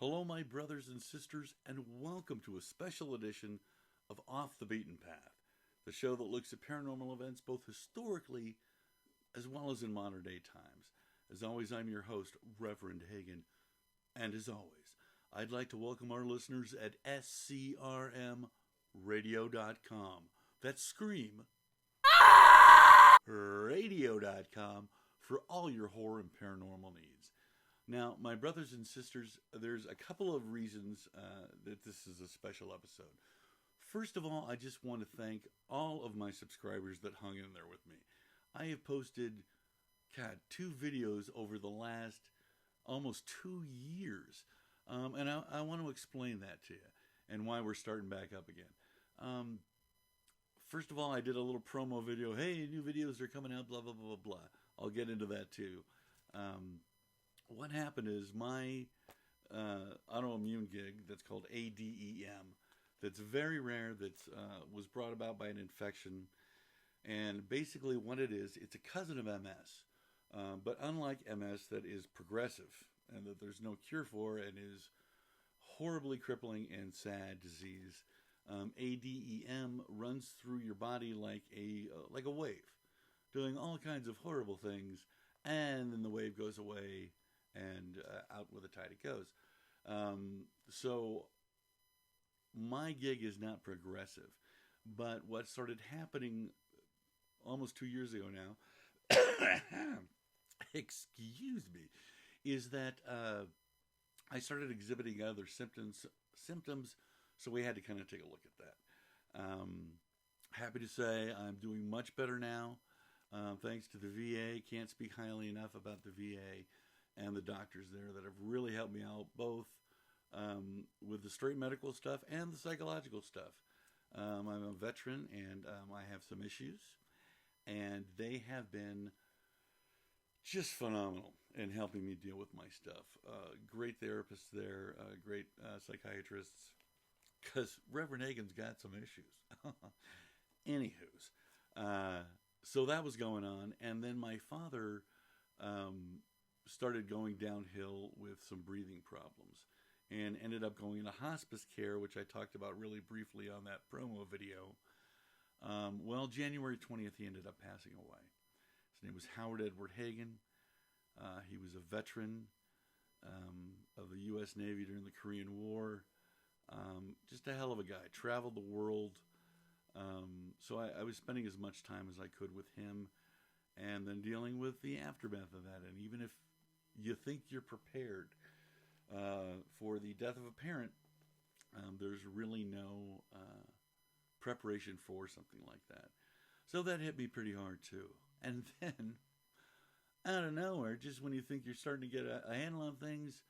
Hello, my brothers and sisters, and welcome to a special edition of Off the Beaten Path, the show that looks at paranormal events both historically as well as in modern day times. As always, I'm your host, Reverend Hagen, and as always, I'd like to welcome our listeners at SCRMradio.com. That's ScRMradio.com for all your horror and paranormal needs. Now, my brothers and sisters, there's a couple of reasons that this is a special episode. First of all, I just want to thank all of my subscribers that hung in there with me. I have posted, 2 videos over the last almost 2 years. And I want to explain that to you and why we're starting back up again. First of all, I did a little promo video. Hey, new videos are coming out, blah, blah, blah, blah, blah. I'll get into that too. What happened is my autoimmune gig that's called ADEM, that's very rare, that was brought about by an infection. And basically what it is, it's a cousin of MS. But unlike MS, that is progressive and that there's no cure for and is horribly crippling and sad disease, ADEM runs through your body like a wave, doing all kinds of horrible things, and then the wave goes away, and out with the tide it goes. So my gig is not progressive, but what started happening almost 2 years ago now, excuse me, is that I started exhibiting other symptoms, so we had to kind of take a look at that. Happy to say I'm doing much better now, thanks to the VA. Can't speak highly enough about the VA and the doctors there that have really helped me out, both with the straight medical stuff and the psychological stuff. I'm a veteran, and I have some issues, and they have been just phenomenal in helping me deal with my stuff. Great therapists there, great psychiatrists, because Reverend Hagen's got some issues. Anywho's, so that was going on, and then my father started going downhill with some breathing problems and ended up going into hospice care, which I talked about really briefly on that promo video. Well, January 20th, he ended up passing away. His name was Howard Edward Hagen. He was a veteran of the U.S. Navy during the Korean War. Just a hell of a guy. Traveled the world. So I was spending as much time as I could with him, and then dealing with the aftermath of that. And even if you think you're prepared for the death of a parent, there's really no preparation for something like that. So that hit me pretty hard too. And then, out of nowhere, just when you think you're starting to get a handle on things,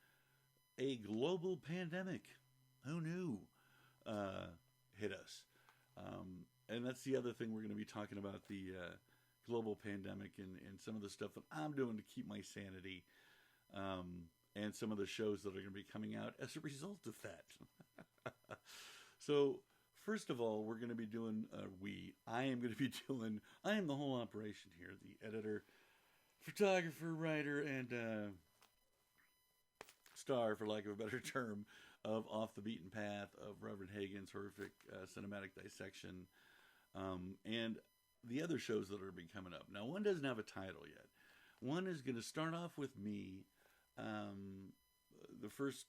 a global pandemic, who knew, hit us. And that's the other thing we're going to be talking about, the global pandemic and some of the stuff that I'm doing to keep my sanity, and some of the shows that are going to be coming out as a result of that. So, first of all, we're going to be doing, I am the whole operation here, the editor, photographer, writer, and star, for lack of a better term, of Off the Beaten Path, of Reverend Hagen's horrific cinematic dissection, and the other shows that are going to be coming up. Now, one doesn't have a title yet. One is going to start off with me. The first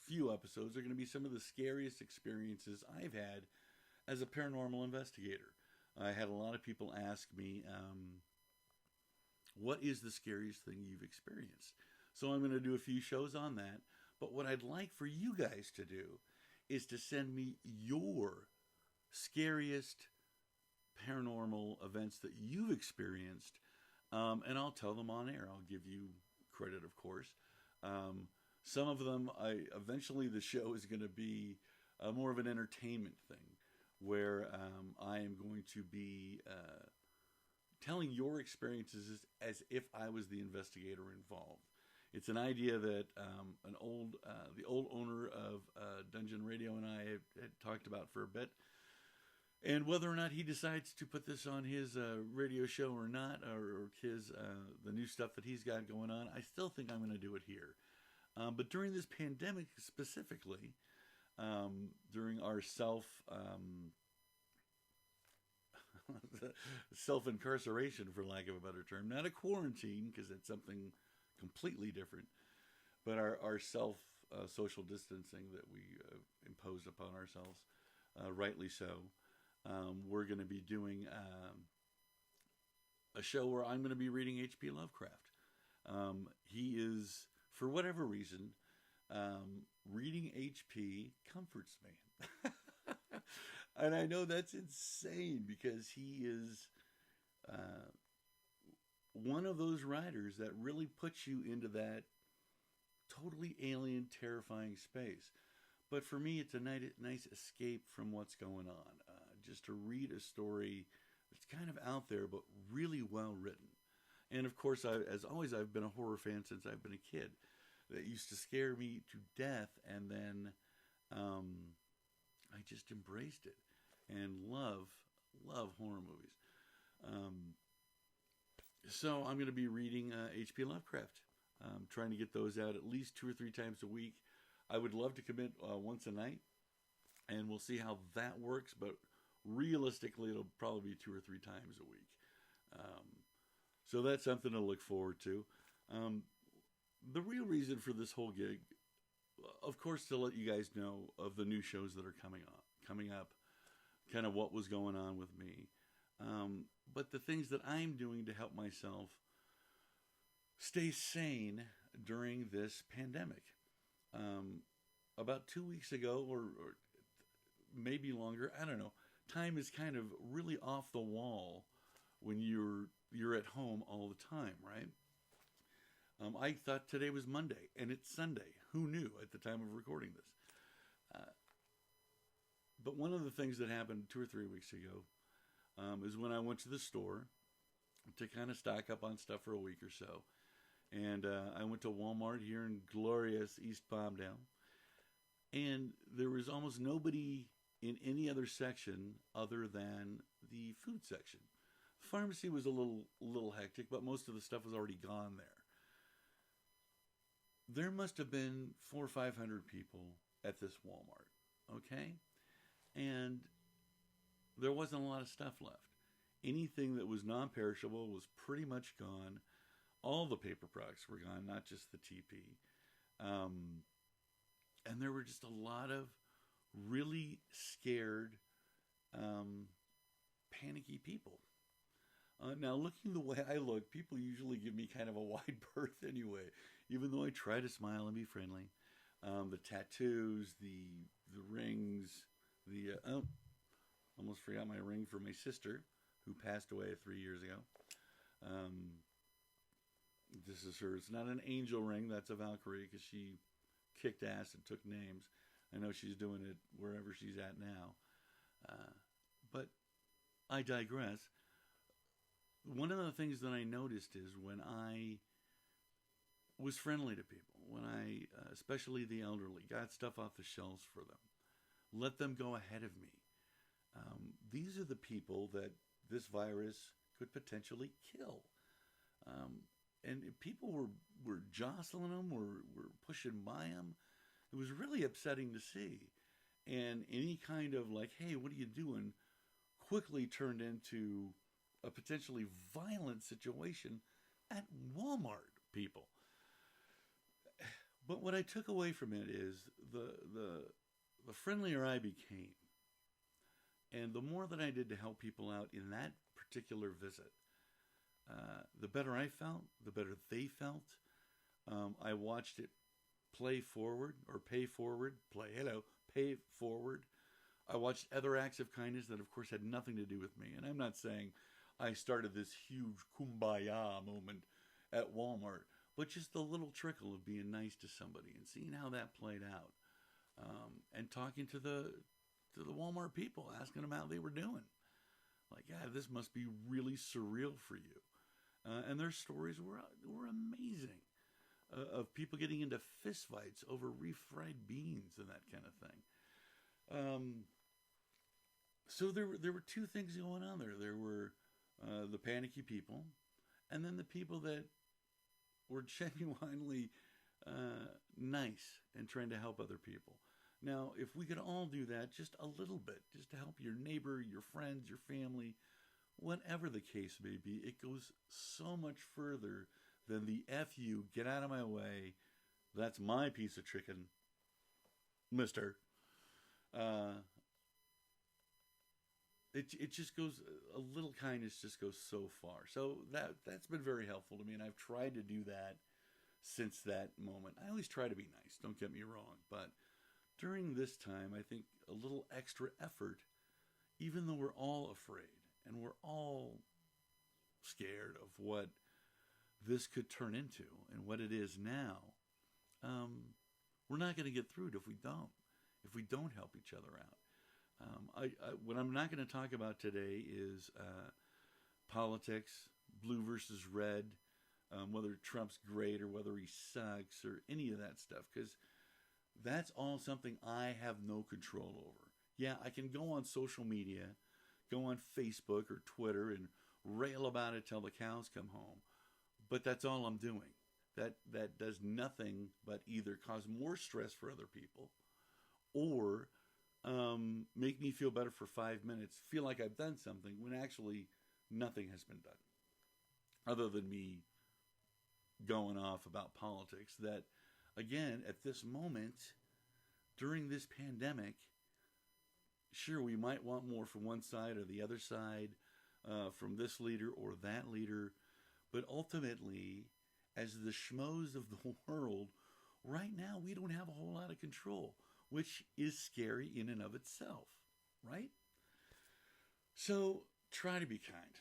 few episodes are going to be some of the scariest experiences I've had as a paranormal investigator. I had a lot of people ask me, what is the scariest thing you've experienced? So I'm going to do a few shows on that. But what I'd like for you guys to do is to send me your scariest paranormal events that you've experienced, and I'll tell them on air. I'll give you credit, of course. Some of them, eventually the show is going to be more of an entertainment thing, where I am going to be telling your experiences as if I was the investigator involved. It's an idea that the old owner of Dungeon Radio and I had talked about for a bit. And whether or not he decides to put this on his radio show or not, or his the new stuff that he's got going on, I still think I'm going to do it here. But during this pandemic specifically, during our self-incarceration, for lack of a better term, not a quarantine, because it's something completely different, but our social distancing that we imposed upon ourselves, rightly so. We're going to be doing a show where I'm going to be reading H.P. Lovecraft. He is, for whatever reason, reading H.P. comforts me. And I know that's insane, because he is one of those writers that really puts you into that totally alien, terrifying space. But for me, it's a nice escape from what's going on. Just to read a story that's kind of out there, but really well written. And of course, as always, I've been a horror fan since I've been a kid. That used to scare me to death, and then I just embraced it and love horror movies. So I'm going to be reading H.P. Lovecraft. Trying to get those out at least 2 or 3 times a week. I would love to commit once a night, and we'll see how that works, but realistically, it'll probably be 2 or 3 times a week. So that's something to look forward to. The real reason for this whole gig, of course, to let you guys know of the new shows that are coming up, kind of what was going on with me, but the things that I'm doing to help myself stay sane during this pandemic. About 2 weeks ago, or maybe longer, I don't know. Time is kind of really off the wall when you're at home all the time, right? I thought today was Monday, and it's Sunday. Who knew at the time of recording this? But one of the things that happened 2 or 3 weeks ago is when I went to the store to kind of stock up on stuff for a week or so. And I went to Walmart here in glorious East Palmdale. And there was almost nobody in any other section other than the food section. The pharmacy was a little hectic, but most of the stuff was already gone there. There must have been 400 or 500 people at this Walmart, okay? And there wasn't a lot of stuff left. Anything that was non-perishable was pretty much gone. All the paper products were gone, not just the TP. And there were just a lot of really scared, panicky people. Now, looking the way I look, people usually give me kind of a wide berth anyway, even though I try to smile and be friendly. The tattoos, the rings, almost forgot my ring for my sister, who passed away 3 years ago. This is her. It's not an angel ring. That's a Valkyrie, because she kicked ass and took names. I know she's doing it wherever she's at now. But I digress. One of the things that I noticed is when I was friendly to people, when I, especially the elderly, got stuff off the shelves for them, let them go ahead of me. These are the people that this virus could potentially kill. And people were jostling them, were pushing by them. It was really upsetting to see. And any kind of like, hey, what are you doing, quickly turned into a potentially violent situation at Walmart, people. But what I took away from it is the friendlier I became, and the more that I did to help people out in that particular visit, the better I felt, the better they felt. I watched it pay forward. I watched other acts of kindness that, of course, had nothing to do with me. And I'm not saying I started this huge kumbaya moment at Walmart, but just the little trickle of being nice to somebody and seeing how that played out, and talking to the Walmart people, asking them how they were doing. Like, yeah, this must be really surreal for you. And their stories were amazing, of people getting into fistfights over refried beans and that kind of thing. So there were two things going on there. There were the panicky people, and then the people that were genuinely nice and trying to help other people. Now, if we could all do that just a little bit, just to help your neighbor, your friends, your family, whatever the case may be, it goes so much further than the F you, get out of my way, that's my piece of chicken, mister. It just goes, a little kindness just goes so far. So that's been very helpful to me, and I've tried to do that since that moment. I always try to be nice, don't get me wrong, but during this time, I think a little extra effort, even though we're all afraid and we're all scared of what this could turn into and what it is now, we're not going to get through it if we don't help each other out. What I'm not going to talk about today is politics, blue versus red, whether Trump's great or whether he sucks or any of that stuff, because that's all something I have no control over. Yeah, I can go on social media, go on Facebook or Twitter and rail about it till the cows come home, but that's all I'm doing. That does nothing but either cause more stress for other people or make me feel better for 5 minutes, feel like I've done something when actually nothing has been done. Other than me going off about politics that, again, at this moment, during this pandemic, sure, we might want more from one side or the other side, from this leader or that leader, but ultimately, as the schmoes of the world, right now we don't have a whole lot of control, which is scary in and of itself, right? So try to be kind.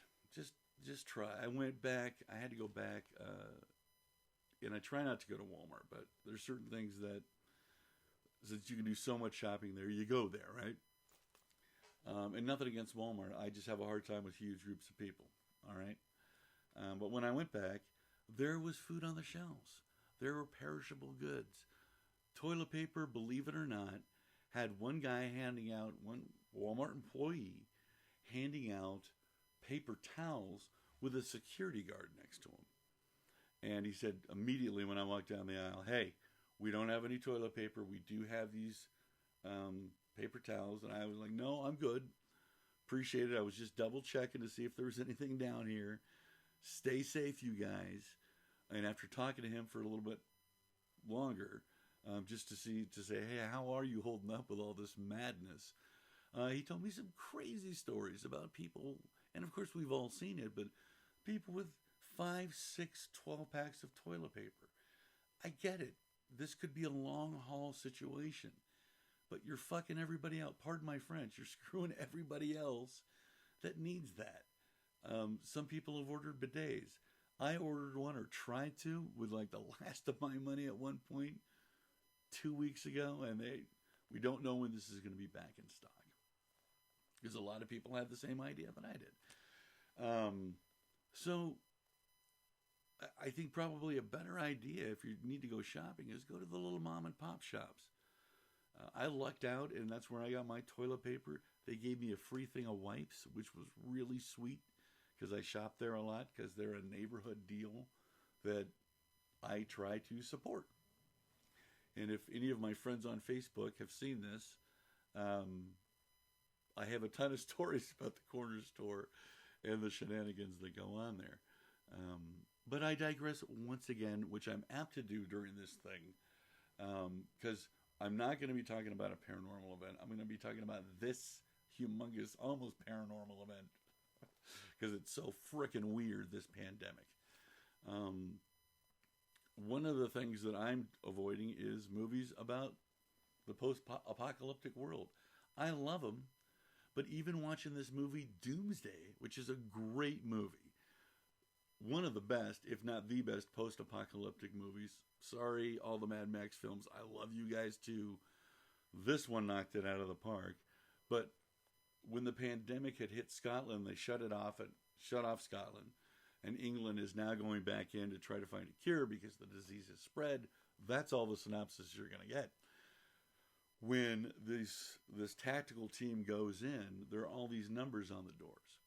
Just try. I went back. I had to go back, and I try not to go to Walmart, but there's certain things that, since you can do so much shopping there, you go there, right? And nothing against Walmart. I just have a hard time with huge groups of people, all right? But when I went back, there was food on the shelves. There were perishable goods. Toilet paper, believe it or not, had one guy handing out, one Walmart employee handing out paper towels with a security guard next to him. And he said immediately when I walked down the aisle, hey, we don't have any toilet paper. We do have these paper towels. And I was like, no, I'm good. Appreciate it. I was just double checking to see if there was anything down here. Stay safe, you guys. And after talking to him for a little bit longer, just to say, hey, how are you holding up with all this madness? He told me some crazy stories about people, and of course we've all seen it, but people with 5, 6, 12 packs of toilet paper. I get it. This could be a long haul situation, but you're fucking everybody out. Pardon my French. You're screwing everybody else that needs that. Some people have ordered bidets. I ordered one, or tried to, with like the last of my money at one point 2 weeks ago, and we don't know when this is going to be back in stock, because a lot of people had the same idea that I did. So I think probably a better idea, if you need to go shopping, is go to the little mom and pop shops. I lucked out, and that's where I got my toilet paper. They gave me a free thing of wipes, which was really sweet, because I shop there a lot, because they're a neighborhood deal that I try to support. And if any of my friends on Facebook have seen this, I have a ton of stories about the corner store and the shenanigans that go on there. But I digress once again, which I'm apt to do during this thing, because I'm not going to be talking about a paranormal event. I'm going to be talking about this humongous, almost paranormal event, because it's so frickin' weird, this pandemic. One of the things that I'm avoiding is movies about the post-apocalyptic world. I love them, but even watching this movie, Doomsday, which is a great movie, one of the best, if not the best, post-apocalyptic movies. Sorry, all the Mad Max films. I love you guys too. This one knocked it out of the park. But when the pandemic had hit Scotland, they shut off Scotland. And England is now going back in to try to find a cure because the disease has spread. That's all the synopsis you're going to get. When this tactical team goes in, there are all these numbers on the doors.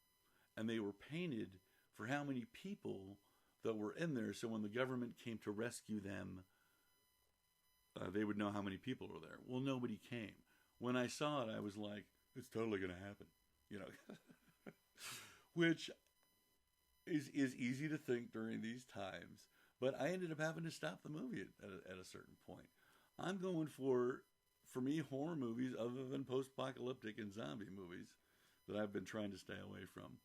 And they were painted for how many people that were in there. So when the government came to rescue them, they would know how many people were there. Well, nobody came. When I saw it, I was like, it's totally going to happen, you know, which is easy to think during these times. But I ended up having to stop the movie at a certain point. I'm going for me, horror movies, other than post-apocalyptic and zombie movies that I've been trying to stay away from,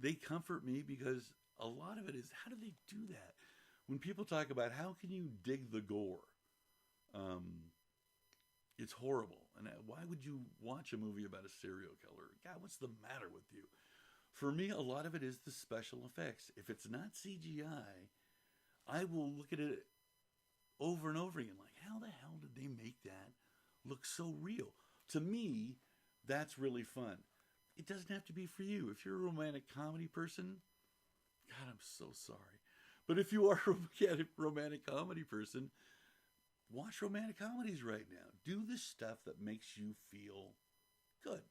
they comfort me because a lot of it is, how do they do that? When people talk about how can you dig the gore, it's horrible. And why would you watch a movie about a serial killer? God, what's the matter with you? For me, a lot of it is the special effects. If it's not CGI, I will look at it over and over again, like, how the hell did they make that look so real? To me, that's really fun. It doesn't have to be for you. If you're a romantic comedy person, God, I'm so sorry. But if you are a romantic comedy person, watch romantic comedies right now. Do the stuff that makes you feel good.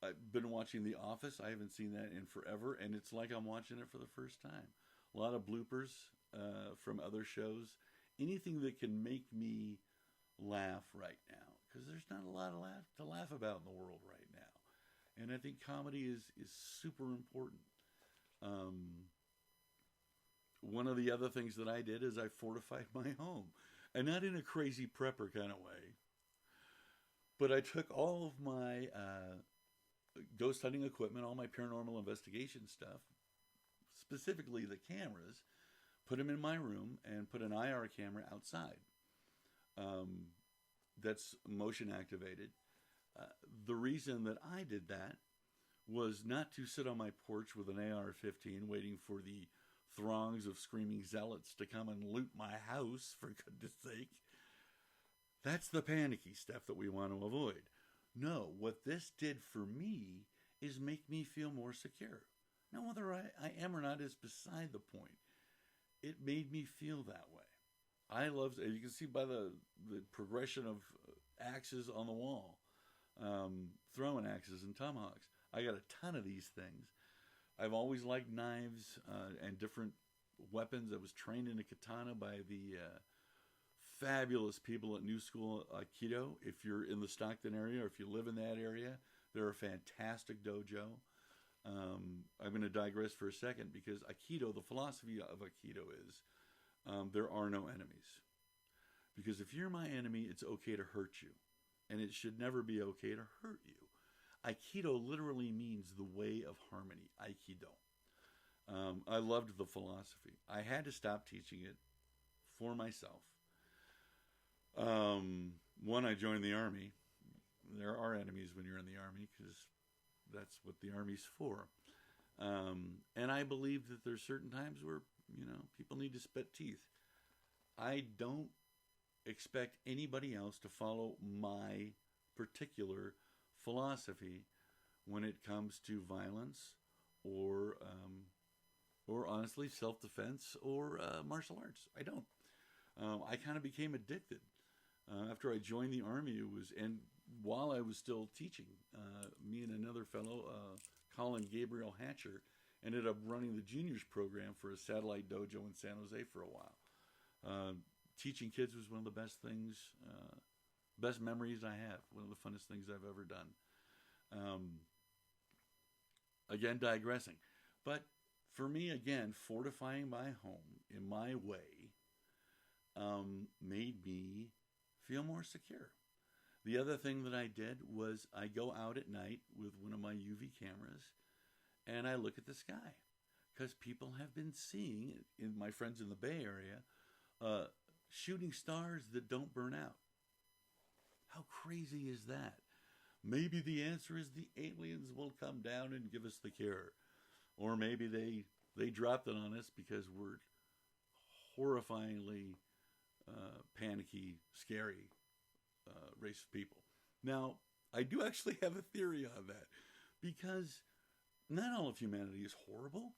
I've been watching The Office. I haven't seen that in forever, and it's like I'm watching it for the first time. A lot of bloopers from other shows. Anything that can make me laugh right now, because there's not a lot to laugh about in the world right now. And I think comedy is super important. One of the other things that I did is I fortified my home. And not in a crazy prepper kind of way. But I took all of my ghost hunting equipment, all my paranormal investigation stuff, specifically the cameras, put them in my room and put an IR camera outside. That's motion activated. The reason that I did that was not to sit on my porch with an AR-15 waiting for the throngs of screaming zealots to come and loot my house, for goodness sake. That's the panicky stuff that we want to avoid. No, what this did for me is make me feel more secure. Now, whether I am or not is beside the point. It made me feel that way. I love, you can see by the progression of axes on the wall, throwing axes and tomahawks. I got a ton of these things. I've always liked knives and different weapons. I was trained in a katana by the fabulous people at New School Aikido. If you're in the Stockton area or if you live in that area, they're a fantastic dojo. I'm going to digress for a second because Aikido, the philosophy of Aikido is there are no enemies. Because if you're my enemy, it's okay to hurt you. And it should never be okay to hurt you. Aikido literally means the way of harmony. Aikido. I loved the philosophy. I had to stop teaching it for myself. One, I joined the Army. There are enemies when you're in the Army because that's what the Army's for. And I believe that there's certain times where, people need to spit teeth. I don't expect anybody else to follow my particular philosophy when it comes to violence or honestly self-defense or martial arts. I don't. I kind of became addicted after I joined the Army. And while I was still teaching, me and another fellow, Colin Gabriel Hatcher, ended up running the juniors program for a satellite dojo in San Jose for a while. Teaching kids was one of the best things, best memories I have. One of the funnest things I've ever done. Again, digressing. But for me, again, fortifying my home in my way made me feel more secure. The other thing that I did was I go out at night with one of my UV cameras and I look at the sky. Because people have been seeing, in my friends in the Bay Area, shooting stars that don't burn out. How crazy is that? Maybe the answer is the aliens will come down and give us the cure. Or maybe they dropped it on us because we're horrifyingly panicky, scary race of people. Now, I do actually have a theory on that. Because not all of humanity is horrible.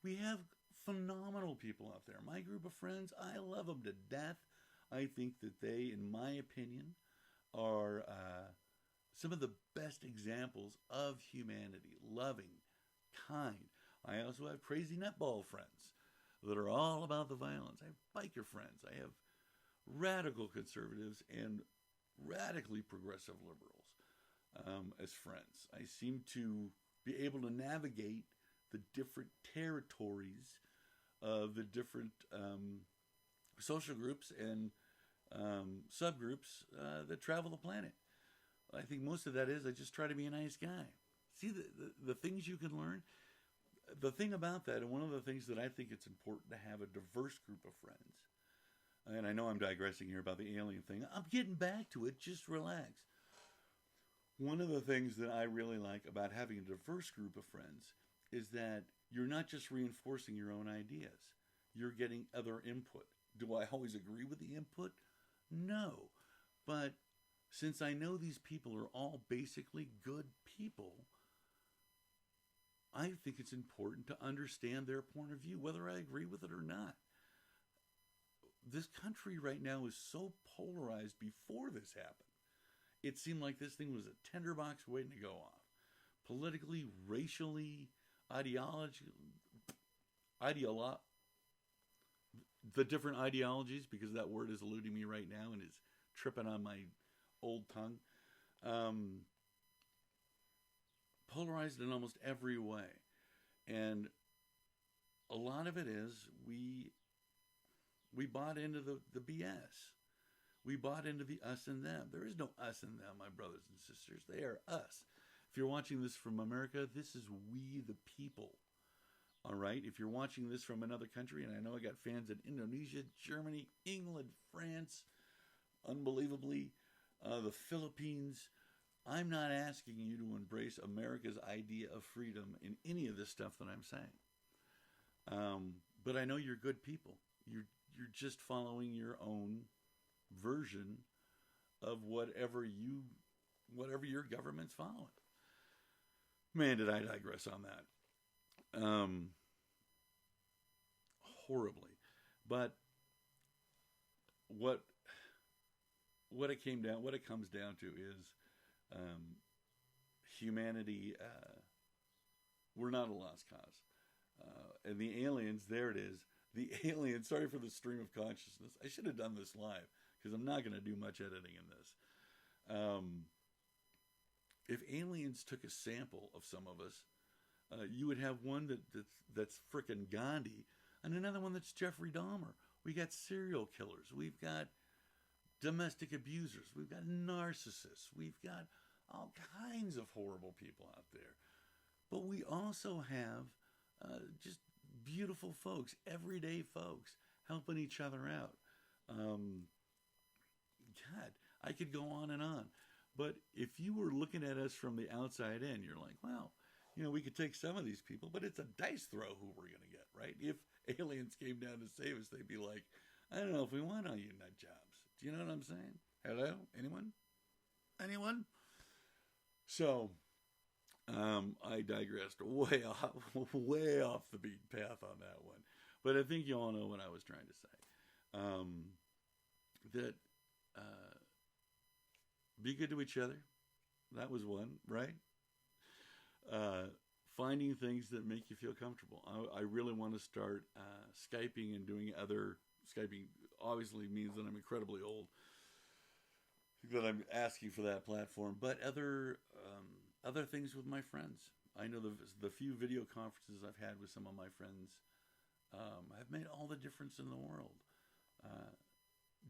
We have phenomenal people out there. My group of friends, I love them to death. I think that they, in my opinion, are some of the best examples of humanity. Loving, kind. I also have crazy netball friends that are all about the violence. I have biker friends. I have radical conservatives and radically progressive liberals as friends. I seem to be able to navigate the different territories of the different social groups and subgroups that travel the planet. I think most of that is I just try to be a nice guy. See the things you can learn? The thing about that, and one of the things that I think it's important to have a diverse group of friends, and I know I'm digressing here about the alien thing. I'm getting back to it. Just relax. One of the things that I really like about having a diverse group of friends is that you're not just reinforcing your own ideas. You're getting other input. Do I always agree with the input? No. But since I know these people are all basically good people, I think it's important to understand their point of view, whether I agree with it or not. This country right now is so polarized. Before this happened, it seemed like this thing was a tinderbox waiting to go off. Politically, racially, the different ideologies, because that word is eluding me right now and is tripping on my old tongue. Polarized in almost every way. And a lot of it is we bought into the BS. We bought into the us and them. There is no us and them, my brothers and sisters. They are us. If you're watching this from America, this is we the people. All right? If you're watching this from another country, and I know I got fans in Indonesia, Germany, England, France, unbelievably, the Philippines, I'm not asking you to embrace America's idea of freedom in any of this stuff that I'm saying. But I know you're good people. You're just following your own version of whatever your government's following. Man, did I digress on that. Horribly. But what it comes down to is humanity, we're not a lost cause. And the aliens, there it is. The aliens, sorry for the stream of consciousness. I should have done this live because I'm not going to do much editing in this. If aliens took a sample of some of us, you would have one that's frickin' Gandhi and another one that's Jeffrey Dahmer. We got serial killers. We've got domestic abusers. We've got narcissists. We've got all kinds of horrible people out there. But we also have just beautiful folks, everyday folks, helping each other out. God, I could go on and on. But if you were looking at us from the outside in, you're like, well, we could take some of these people, but it's a dice throw who we're going to get, right? If aliens came down to save us, they'd be like, I don't know if we want all you nut jobs. Do you know what I'm saying? Hello? Anyone? So, I digressed way off the beaten path on that one. But I think you all know what I was trying to say. That be good to each other. That was one, right? Finding things that make you feel comfortable. I really want to start Skyping and doing other... Skyping obviously means that I'm incredibly old, that I'm asking for that platform, but other things with my friends. I know the few video conferences I've had with some of my friends have made all the difference in the world.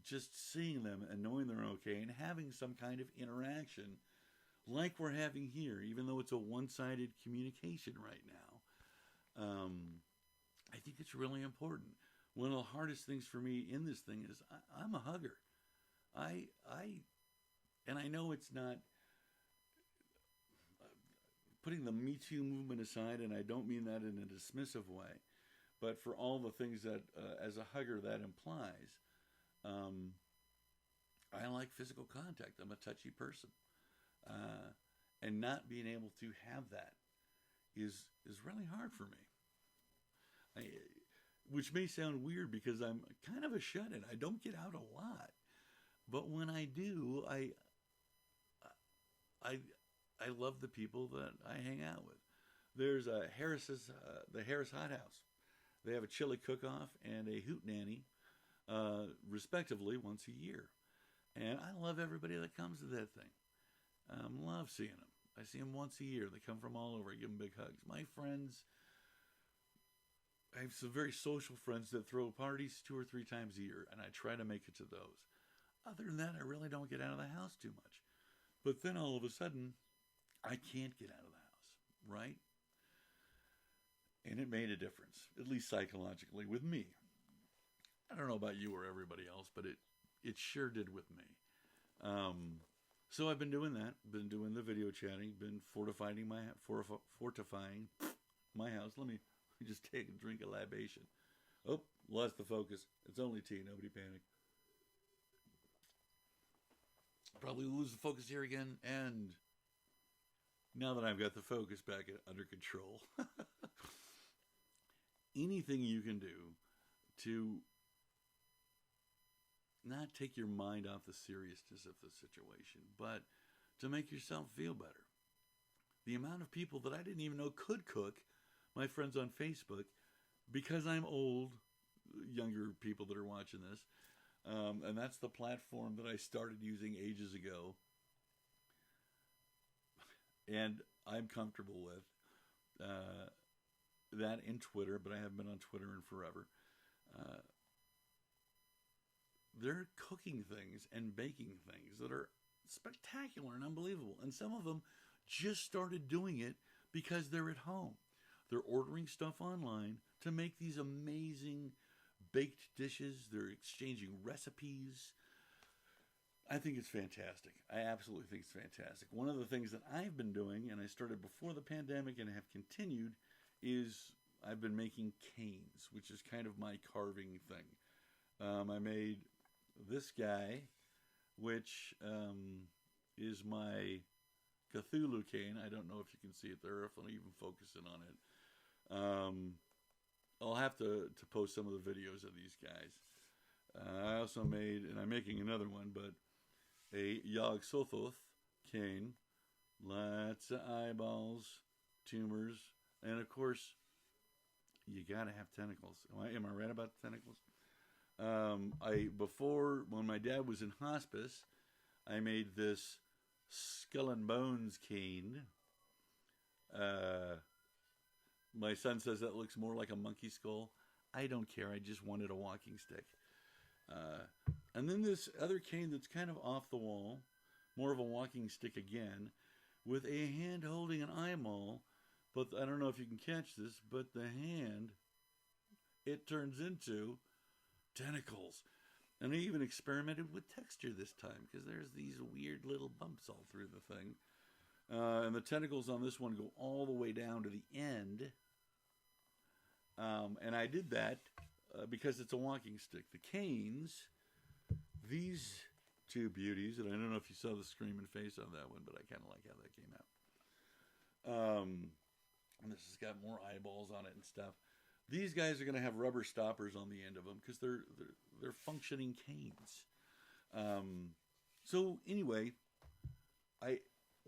Just seeing them and knowing they're okay and having some kind of interaction like we're having here, even though it's a one-sided communication right now. I think it's really important. One of the hardest things for me in this thing is I'm a hugger. And I know it's not putting the Me Too movement aside, and I don't mean that in a dismissive way, but for all the things that, as a hugger, that implies, I like physical contact. I'm a touchy person. And not being able to have that is really hard for me. Which may sound weird because I'm kind of a shut-in. I don't get out a lot. But when I do, I love the people that I hang out with. There's the Harris Hot House. They have a chili cook-off and a hootenanny, respectively, once a year. And I love everybody that comes to that thing. Love seeing them. I see them once a year. They come from all over. I give them big hugs. My friends, I have some very social friends that throw parties 2 or 3 times a year, and I try to make it to those. Other than that, I really don't get out of the house too much. But then all of a sudden, I can't get out of the house, right? And it made a difference, at least psychologically, with me. I don't know about you or everybody else, but it sure did with me. So I've been doing that, been doing the video chatting, been fortifying my house. Let me just take a drink of libation. Oh, lost the focus. It's only tea, nobody panic. Probably lose the focus here again, and now that I've got the focus back under control, anything you can do to not take your mind off the seriousness of the situation, but to make yourself feel better. The amount of people that I didn't even know could cook, my friends on Facebook, because I'm old, younger people that are watching this, and that's the platform that I started using ages ago, and I'm comfortable with that in Twitter, but I haven't been on Twitter in forever. They're cooking things and baking things that are spectacular and unbelievable. And some of them just started doing it because they're at home. They're ordering stuff online to make these amazing baked dishes. They're exchanging recipes. I think it's fantastic. I absolutely think it's fantastic. One of the things that I've been doing, and I started before the pandemic and have continued, is I've been making canes, which is kind of my carving thing. I made this guy, which is my Cthulhu cane. I don't know if you can see it there, if I'm even focusing on it. I'll have to post some of the videos of these guys. I also made, and I'm making another one, but a Yog Sothoth cane. Lots of eyeballs, tumors, and of course, you gotta have tentacles. Am I right about the tentacles? Before, when my dad was in hospice, I made this skull and bones cane. My son says that looks more like a monkey skull. I don't care. I just wanted a walking stick. And then this other cane that's kind of off the wall, more of a walking stick again, with a hand holding an eyeball. But I don't know if you can catch this, but the hand, it turns into tentacles. And I even experimented with texture this time, because there's these weird little bumps all through the thing. And the tentacles on this one go all the way down to the end. And I did that because it's a walking stick. The canes, these two beauties, and I don't know if you saw the screaming face on that one, but I kind of like how that came out. And this has got more eyeballs on it and stuff. These guys are going to have rubber stoppers on the end of them because they're functioning canes. So anyway,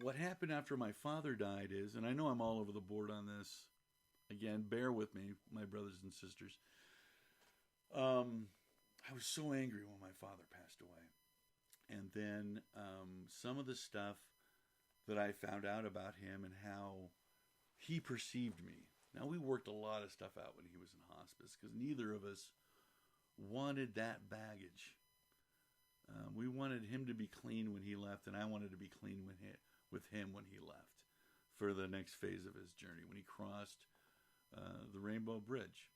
what happened after my father died is, and I know I'm all over the board on this. Again, bear with me, my brothers and sisters. I was so angry when my father passed away. And then some of the stuff that I found out about him and how he perceived me. Now, we worked a lot of stuff out when he was in hospice because neither of us wanted that baggage. We wanted him to be clean when he left, and I wanted to be clean with him when he left for the next phase of his journey, when he crossed the Rainbow Bridge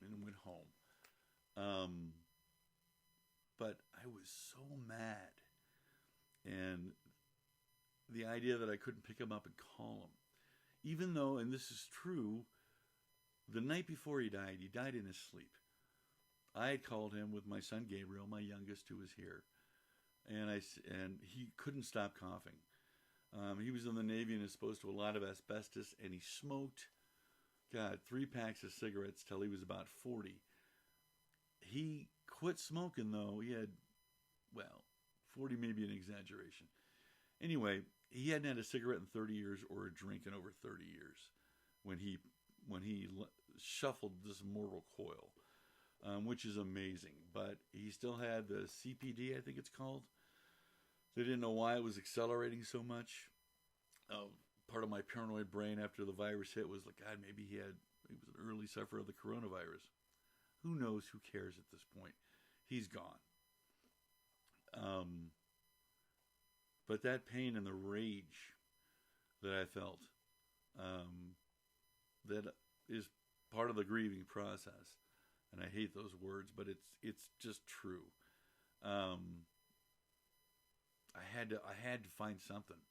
and went home. But I was so mad. And the idea that I couldn't pick him up and call him. Even though, and this is true, the night before he died in his sleep. I had called him with my son Gabriel, my youngest, who was here. And he couldn't stop coughing. He was in the Navy and exposed to a lot of asbestos, and he smoked, 3 packs of cigarettes till he was about 40. He quit smoking, though. He had, 40 may be an exaggeration. Anyway, he hadn't had a cigarette in 30 years or a drink in over 30 years. when he shuffled this mortal coil, which is amazing. But he still had the CPD, I think it's called. They didn't know why it was accelerating so much. Part of my paranoid brain after the virus hit was like, God, maybe he was an early sufferer of the coronavirus. Who knows? Who cares at this point? He's gone. But that pain and the rage that I felt, that is part of the grieving process. And I hate those words, but it's just true. I had to find something,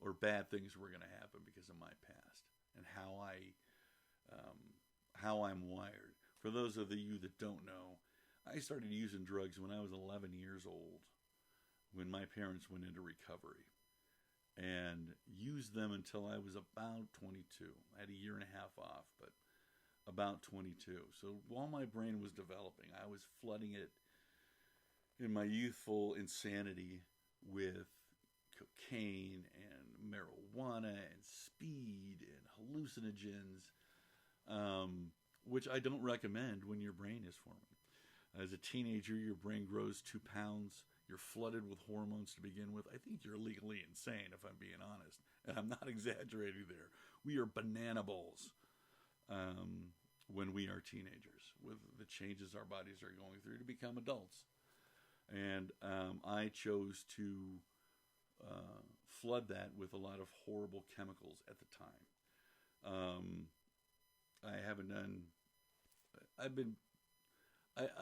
or bad things were going to happen because of my past and how I'm wired. For those of you that don't know, I started using drugs when I was 11 years old, when my parents went into recovery, and used them until I was about 22. I had a year and a half off, but about 22. So while my brain was developing, I was flooding it in my youthful insanity with cocaine and marijuana and speed and hallucinogens, which I don't recommend when your brain is forming. As a teenager, your brain grows 2 pounds. You're flooded with hormones to begin with. I think you're legally insane, if I'm being honest. And I'm not exaggerating there. We are banana balls when we are teenagers, with the changes our bodies are going through to become adults. And I chose to flood that with a lot of horrible chemicals at the time.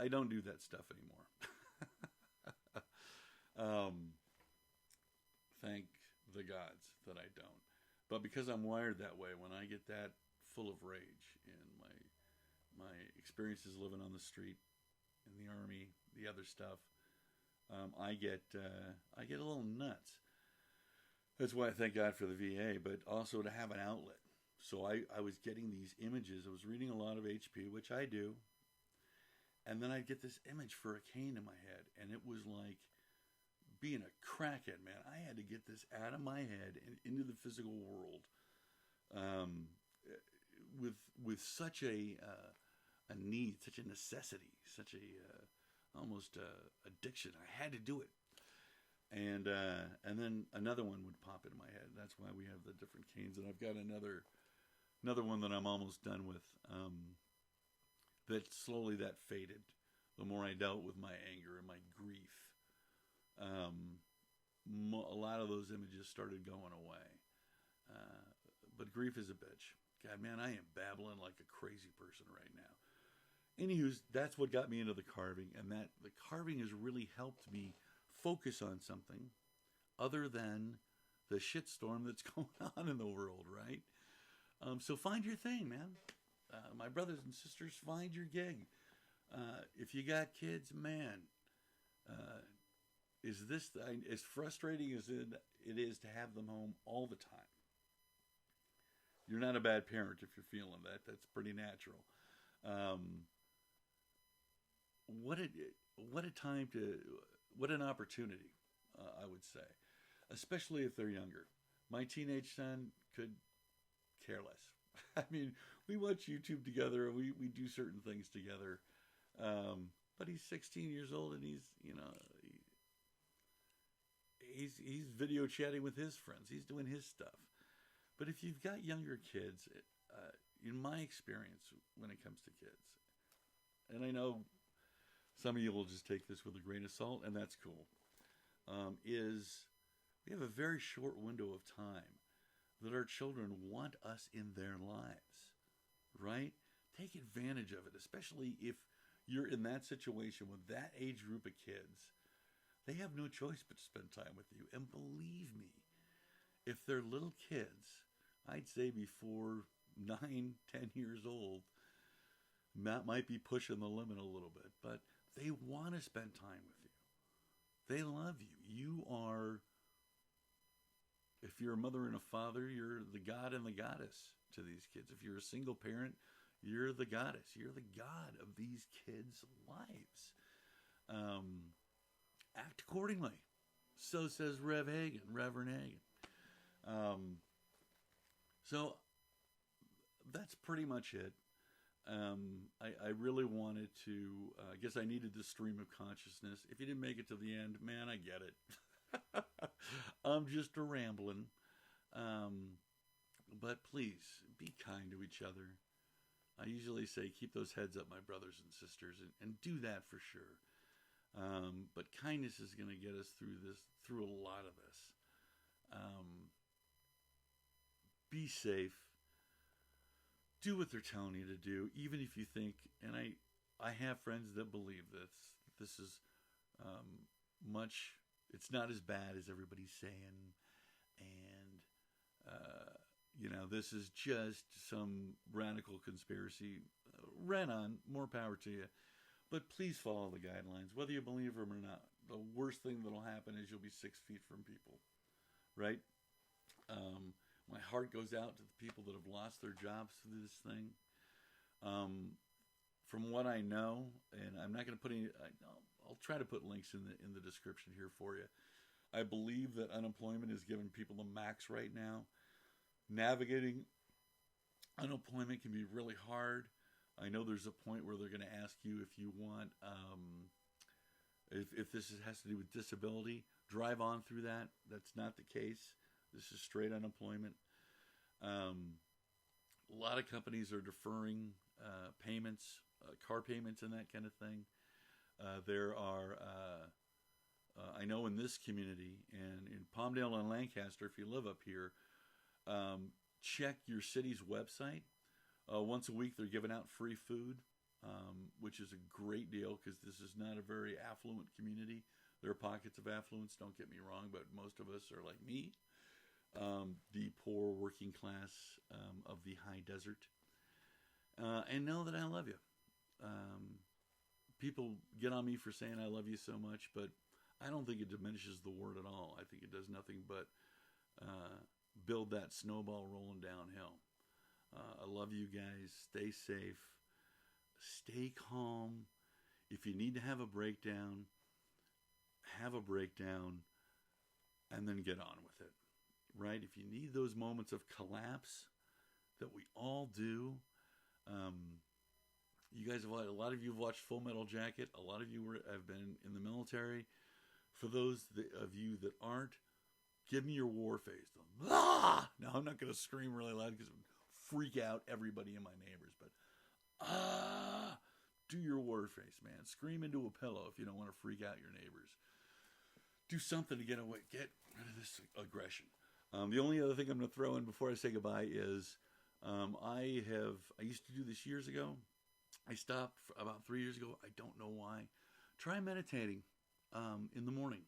I don't do that stuff anymore. Thank the gods that I don't. But because I'm wired that way, when I get that full of rage in my experiences living on the street, in the army, the other stuff, I get a little nuts. That's why I thank God for the VA, but also to have an outlet. So I was getting these images. I was reading a lot of HP, which I do. And then I'd get this image for a cane in my head. And it was like being a crackhead, man. I had to get this out of my head and into the physical world with such a need, such a necessity, such a almost addiction. I had to do it. And then another one would pop into my head. That's why we have the different canes. And I've got another one that I'm almost done with. That slowly that faded. The more I dealt with my anger and my grief, a lot of those images started going away. But grief is a bitch. God, man, I am babbling like a crazy person right now. Anywho, that's what got me into the carving, and that the carving has really helped me focus on something other than the shitstorm that's going on in the world, right? So find your thing, man. My brothers and sisters, find your gig. If you got kids, man, is this as frustrating as it is to have them home all the time? You're not a bad parent if you're feeling that. That's pretty natural. What an opportunity, I would say, especially if they're younger. My teenage son could care less. I mean, we watch YouTube together and we do certain things together. But he's 16 years old and he's video chatting with his friends. He's doing his stuff. But if you've got younger kids, in my experience when it comes to kids, and I know some of you will just take this with a grain of salt, and that's cool, is we have a very short window of time that our children want us in their lives, right? Take advantage of it, especially if you're in that situation with that age group of kids. They have no choice but to spend time with you. And believe me, if they're little kids, I'd say before 9, 10 years old, Matt might be pushing the limit a little bit, but they want to spend time with you. They love you. You are, if you're a mother and a father, you're the god and the goddess to these kids. If you're a single parent, you're the goddess. You're the god of these kids' lives. Act accordingly. So says Reverend Hagen. So that's pretty much it. I really wanted to, I guess I needed the stream of consciousness. If you didn't make it to the end, man, I get it. I'm just a rambling. But please, be kind to each other. I usually say, keep those heads up, my brothers and sisters, and do that for sure. But kindness is going to get us through a lot of this. Be safe. Do what they're telling you to do, even if you think, and I have friends that believe this is it's not as bad as everybody's saying, and this is just some radical conspiracy. Right on, more power to you. But please follow the guidelines, whether you believe them or not. The worst thing that'll happen is you'll be 6 feet from people, right? My heart goes out to the people that have lost their jobs through this thing. From what I know, and I'm not going to put any, I'll try to put links in the description here for you. I believe that unemployment is giving people the max right now. Navigating unemployment can be really hard. I know there's a point where they're going to ask you if you want, if this has to do with disability, drive on through that. That's not the case. This is straight unemployment. A lot of companies are deferring payments, car payments and that kind of thing. There are, I know in this community, and in Palmdale and Lancaster, if you live up here, check your city's website. Once a week, they're giving out free food, which is a great deal because this is not a very affluent community. There are pockets of affluence, don't get me wrong, but most of us are like me, the poor working class of the high desert. And know that I love you. People get on me for saying I love you so much, but I don't think it diminishes the word at all. I think it does nothing but build that snowball rolling downhill. I love you guys. Stay safe. Stay calm. If you need to have a breakdown, and then get on with it. Right? If you need those moments of collapse that we all do, you guys have, a lot of you have watched Full Metal Jacket. A lot of you have been in the military. For those of you that aren't, give me your war face. Ah! Now, I'm not going to scream really loud because it would freak out everybody in my neighbors. But, do your war face, man. Scream into a pillow if you don't want to freak out your neighbors. Do something to get rid of this aggression. The only other thing I'm going to throw in before I say goodbye is I used to do this years ago. I stopped about 3 years ago. I don't know why. Try meditating in the morning.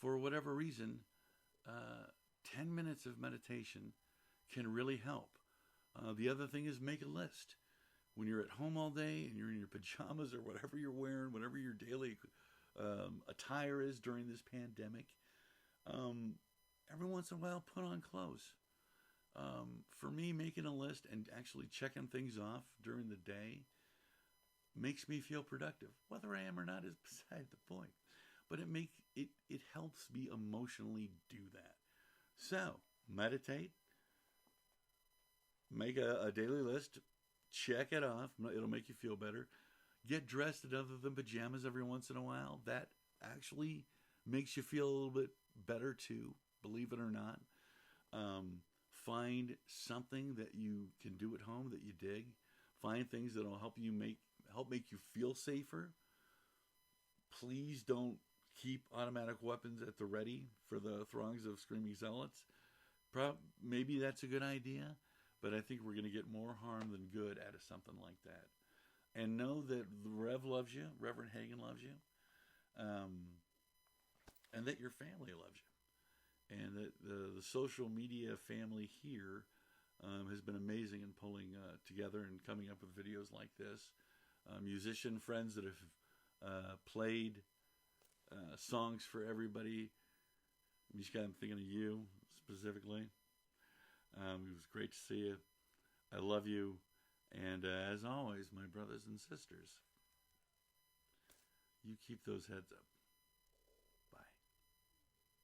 For whatever reason, 10 minutes of meditation can really help. The other thing is make a list. When you're at home all day and you're in your pajamas or whatever you're wearing, whatever your daily attire is during this pandemic, every once in a while put on clothes. For me, making a list and actually checking things off during the day makes me feel productive. Whether I am or not is beside the point. But it helps me emotionally do that. So, meditate. Make a daily list. Check it off. It'll make you feel better. Get dressed in other than pajamas every once in a while. That actually makes you feel a little bit better too, believe it or not. Find something that you can do at home that you dig. Find things that will help make you feel safer. Please don't keep automatic weapons at the ready for the throngs of screaming zealots. Maybe that's a good idea, but I think we're going to get more harm than good out of something like that. And know that the Rev loves you, Reverend Hagen loves you, and that your family loves you. And that the social media family here has been amazing in pulling together and coming up with videos like this. Musician friends that have played songs for everybody. I'm just kind of thinking of you specifically. It was great to see you. I love you. And as always, my brothers and sisters, you keep those heads up.